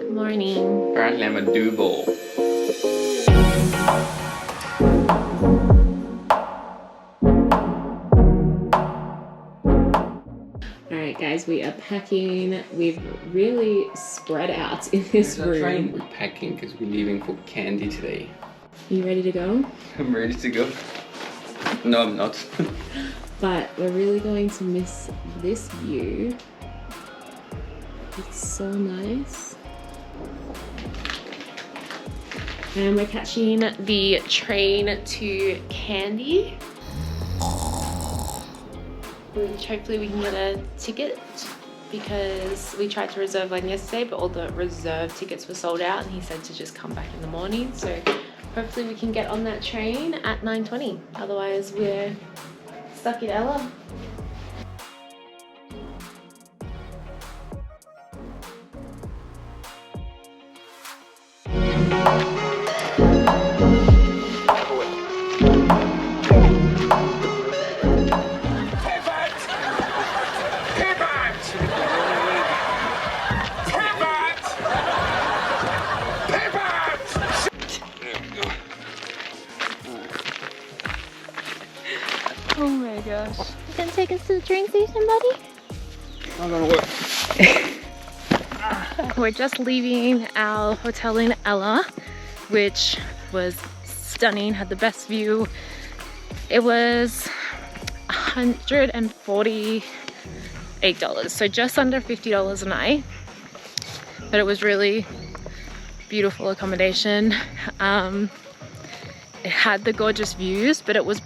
Good morning. Apparently I'm a do-ball. Alright guys, we are packing. We've really spread out in this room. We're packing because we're leaving for Kandy today. Are you ready to go? I'm ready to go. No, I'm not. But we're really going to miss this view. It's so nice. And we're catching the train to Kandy, which hopefully we can get a ticket, because we tried to reserve one yesterday but all the reserved tickets were sold out and he said to just come back in the morning. So hopefully we can get on that train at 9:20. Otherwise we're stuck in Ella. Oh my gosh. You gonna take us to the train station, buddy? Not gonna work. We're just leaving our hotel in Ella, which was stunning, had the best view. It was $148, so just under $50 a night. But it was really beautiful accommodation. It had the gorgeous views, but it was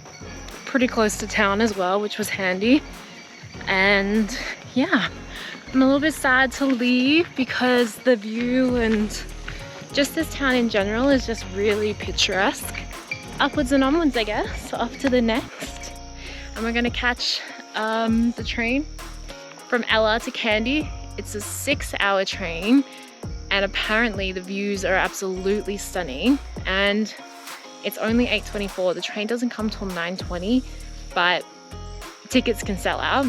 pretty close to town as well, which was handy. And yeah, I'm a little bit sad to leave because the view and just this town in general is just really picturesque. Upwards and onwards, I guess, off to the next. And we're gonna catch the train from Ella to Kandy. It's a 6-hour train and apparently the views are absolutely stunning. And it's only 8:24. The train doesn't come till 9:20, but tickets can sell out.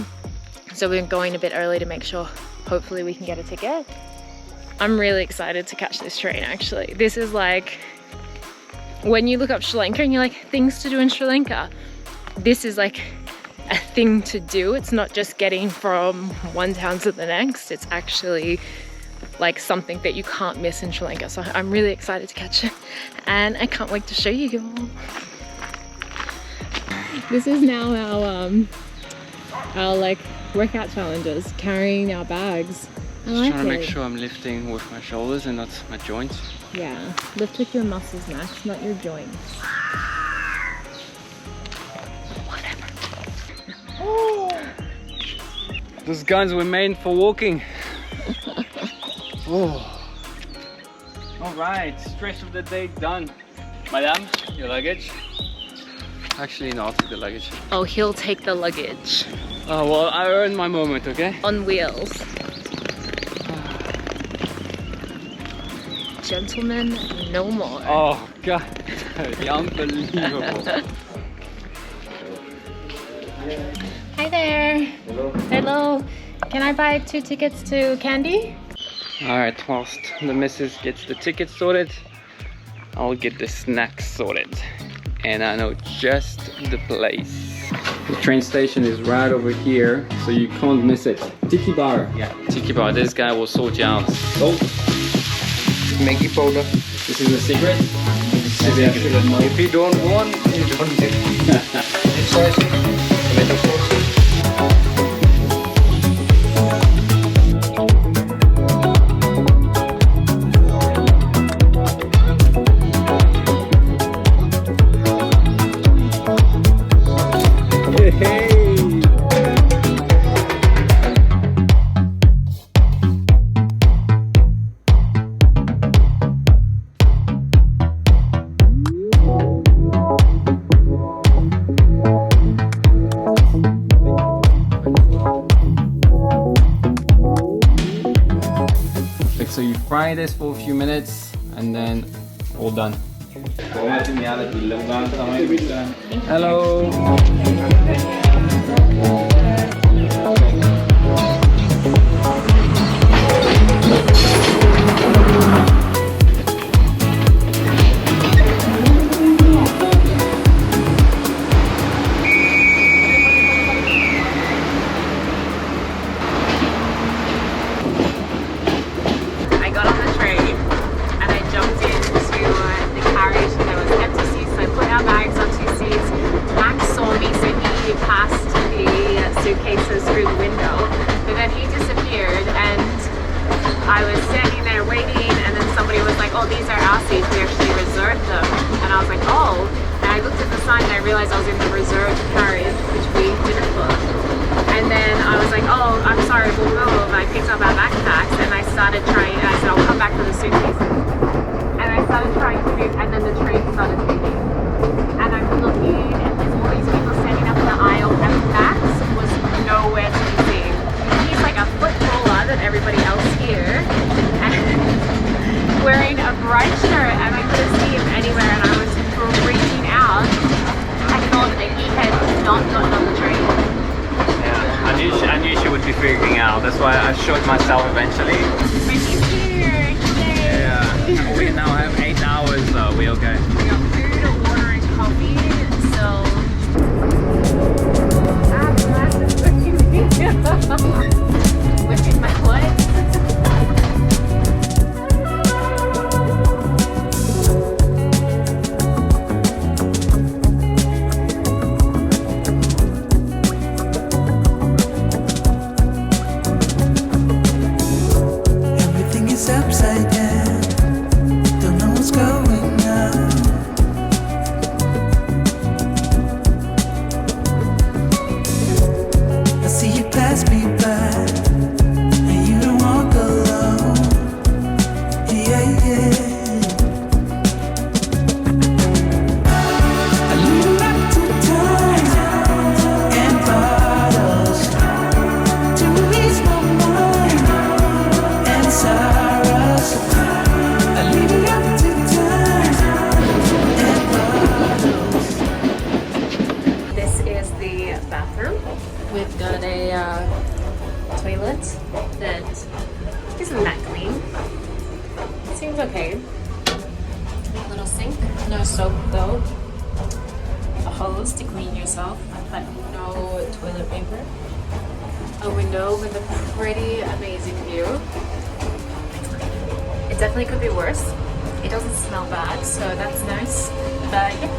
So we're going a bit early to make sure, hopefully we can get a ticket. I'm really excited to catch this train actually. This is like, when you look up Sri Lanka and you're like, things to do in Sri Lanka, this is like a thing to do. It's not just getting from one town to the next. It's actually like something that you can't miss in Sri Lanka. So I'm really excited to catch it and I can't wait to show you all. This is now our like workout challenges, carrying our bags. Just trying to make sure I'm lifting with my shoulders and not my joints. Yeah, lift with your muscles, Max, not your joints. Whatever. Oh, those guns were made for walking. Oh. All right, stretch of the day done. Madam, your luggage? Actually, no, I'll take the luggage. Oh, he'll take the luggage. Oh, well, I earned my moment, okay? On wheels. Gentlemen, no more. Oh, God. Unbelievable. Hi there. Hello. Hello. Can I buy 2 tickets to Kandy? Alright, whilst the missus gets the tickets sorted, I'll get the snacks sorted. And I know just the place. The train station is right over here, so you can't miss it. Tiki bar. Yeah, Tiki bar. This guy will sort you out. Oh, Maggie powder. this is a secret? If you don't want, you don't get soy sauce, tomato sauce. So you fry this for a few minutes and then all done. Hello. like, oh, these are our seats, we actually reserved them. And I was like, oh. And I looked at the sign and I realized I was in the reserved carriage, which we didn't book. And then I was like, oh, I'm sorry, we'll move. I picked up our backpacks and I started trying, I said, I'll come back for the suitcases. And I started trying to move, and then the train started moving. And I'm looking, and there's all these people standing up in the aisle, and Max was nowhere to be seen. He's like a foot taller than everybody else here, and wearing a bright shirt, and I couldn't see him anywhere, and I was freaking out. I thought that he had not gotten on the train. Yeah, I knew she would be freaking out. That's why I showed myself eventually. But he's here, yay! Yeah, we now have 8 hours, so we okay. We got food, water, and coffee, so... Look at my legs. Everything is upside down. Don't know what's going on. I see you pass me by, and you don't walk alone. Yeah, yeah. I leave up to time and bottles to release my mind and sorrows. I leave it up to time and bottles. This is the bathroom. We've got a toilet that isn't that clean. Seems okay. Little sink, no soap though. A hose to clean yourself, but no toilet paper. A window with a pretty amazing view. It definitely could be worse. It doesn't smell bad, so that's nice. But yeah,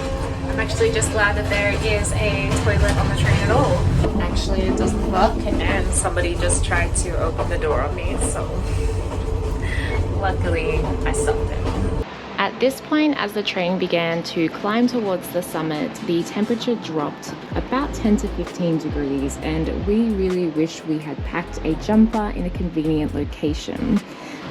I'm actually just glad that there is a toilet on the train at all. Actually, it doesn't work, and somebody just tried to open the door on me, so luckily I stopped it. At this point, as the train began to climb towards the summit, the temperature dropped about 10 to 15 degrees, and we really wish we had packed a jumper in a convenient location.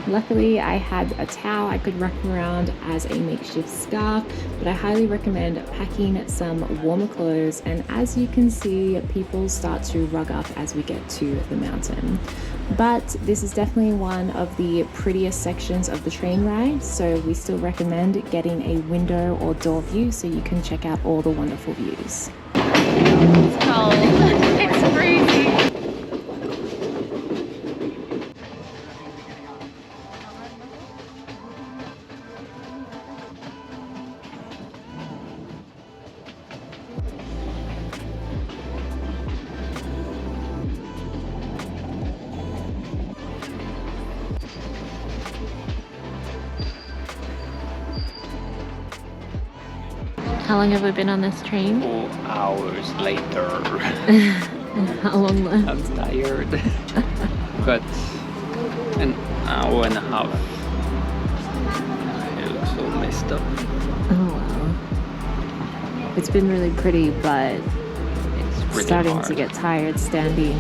Luckily, I had a towel I could wrap around as a makeshift scarf, but I highly recommend packing some warmer clothes. And as you can see, people start to rug up as we get to the mountain. But this is definitely one of the prettiest sections of the train ride, so we still recommend getting a window or door view so you can check out all the wonderful views. It's cold. It's freezing. How long have we been on this train? 4 hours later. How long left? I'm tired. Got an hour and a half. It looks all messed up. Oh wow. It's been really pretty, but It's really starting hard. to get tired standing.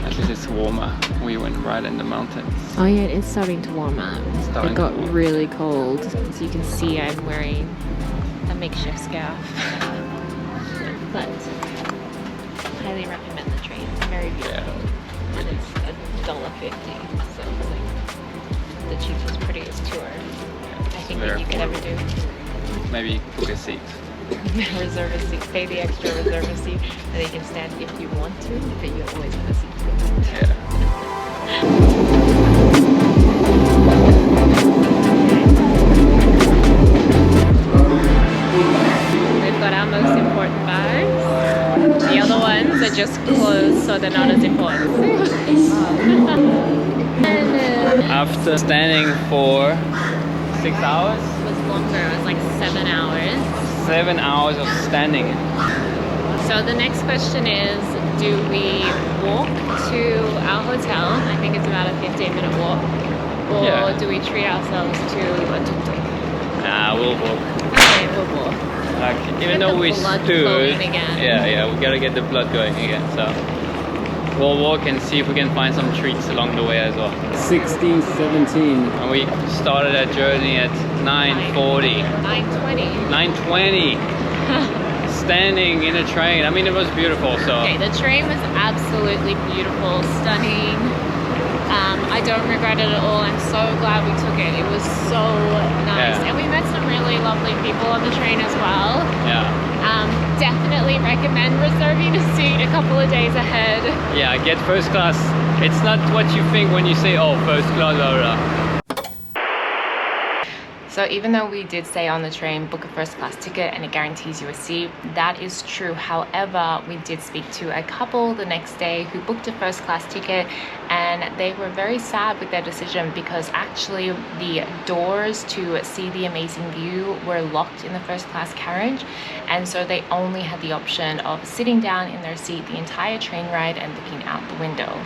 At least it's warmer. We went right in the mountains. Oh yeah, it is starting to warm up. Starting It got to warm. really cold. As you can see, I'm wearing a makeshift scarf. But highly recommend the train. Very beautiful. And it's $1.50, so it's like the cheapest, prettiest tour I think that very you could ever do. Maybe book a seat. Reserve a seat, pay the extra, reserve a seat, and then you can stand if you want to, but you always have a seat. Yeah. We've got our most important bags. The other ones are just clothes, so they're not as important. After standing for 6 hours, It was longer, it was like 7 hours. 7 hours of standing. So the next question is, do we walk to our hotel? I think it's about a 15-minute walk. Or Yeah. do we treat ourselves to a tuk-tuk? Nah, we'll walk. Okay, we'll walk. Like, even Get though the we blood stood, flowing again. yeah, we gotta get the blood going again. So we'll walk and see if we can find some treats along the way as well. 16:17, and we started our journey at 9:40. 9:20. 9:20. Standing in a train. I mean, it was beautiful. So Okay, the train was absolutely beautiful, stunning. I don't regret it at all. I'm so glad we took it. It was so nice. Yeah. And we met some really lovely people on the train as well. yeah, Definitely recommend reserving a seat a couple of days ahead. yeah. Get first class. It's not what you think when you say, "Oh, first class." Blah, blah, blah. So even though we did say on the train, book a first class ticket and it guarantees you a seat, that is true. However, we did speak to a couple the next day who booked a first class ticket and they were very sad with their decision because actually the doors to see the amazing view were locked in the first class carriage. And so they only had the option of sitting down in their seat the entire train ride and looking out the window.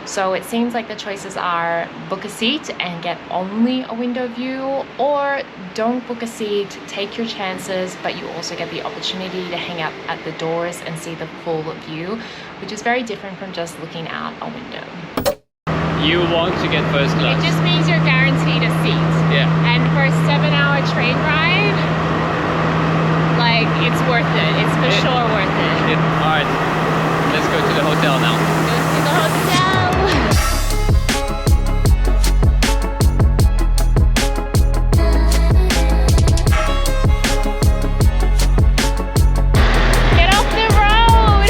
So it seems like the choices are book a seat and get only a window view, or don't book a seat, take your chances, but you also get the opportunity to hang out at the doors and see the full view, which is very different from just looking out a window. You want to get first class? It just means you're guaranteed a seat. Yeah. And for a 7-hour train ride, like, it's worth it. It's for sure worth it. All right. Let's go to the hotel now. Go to the hotel. Get off the road.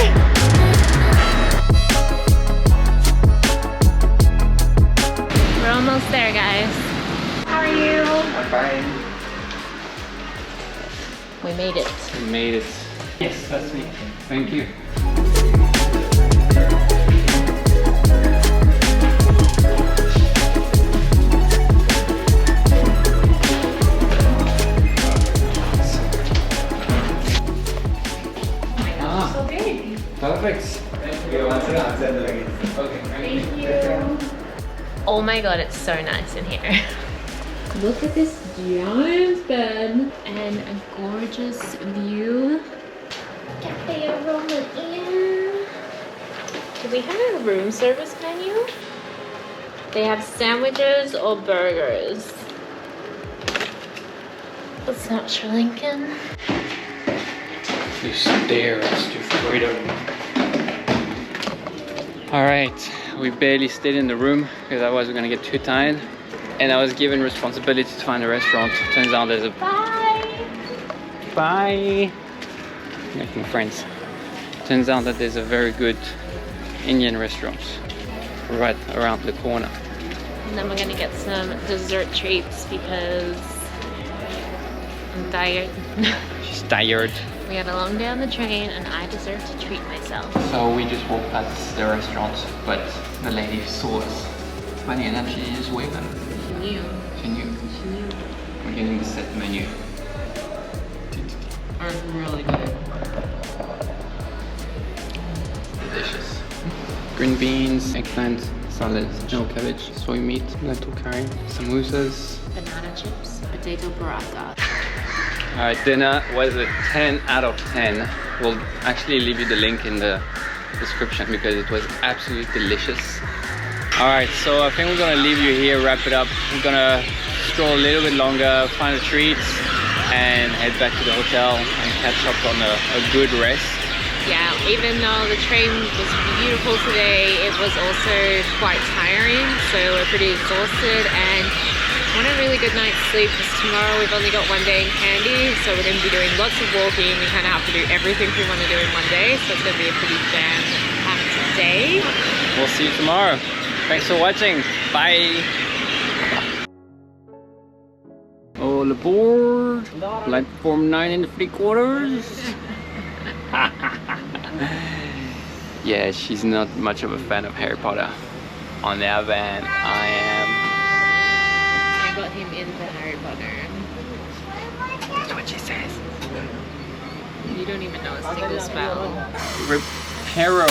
We're almost there, guys. How are you? I'm fine. We made it. We made it. Yes, that's me. Thank you. So big. Perfect. Thank you. Oh my god, it's so nice in here. Look at this giant bed and a gorgeous view. Cafe aroma in. Do we have a room service menu? They have sandwiches or burgers. That's not Sri Lankan. You stare us to freedom. All right, we barely stayed in the room because otherwise we're gonna get too tired. And I was given responsibility to find a restaurant. Turns out there's a bye. Making friends. Turns out that there's a very good Indian restaurant right around the corner. And then we're gonna get some dessert treats because I'm tired. She's tired. We had a long day on the train and I deserve to treat myself. So we just walked past the restaurant, but the lady saw us. Funny enough, she just waved at us. She knew. She knew. We're getting the set menu. It's really good. Delicious. Green beans, eggplant, salad, no cabbage, soy meat, lentil curry, samosas. Banana chips, potato paratha. Alright, dinner was a 10 out of 10. We'll actually leave you the link in the description because it was absolutely delicious. Alright, so I think we're gonna leave you here, wrap it up. We're gonna stroll a little bit longer, find a treat, and head back to the hotel and catch up on a good rest. Yeah, even though the train was beautiful today, it was also quite tiring, so we're pretty exhausted and want a really good night's sleep because tomorrow we've only got one day in Kandy, so we're going to be doing lots of walking. We kind of have to do everything we want to do in one day, so it's going to be a pretty jam-packed day. We'll see you tomorrow. Thanks for watching. Bye. All aboard. Platform 9 3/4. Yeah, she's not much of a fan of Harry Potter. On the other hand, I am. I got him into Harry Potter. That's what she says. You don't even know a single spell. Reparo.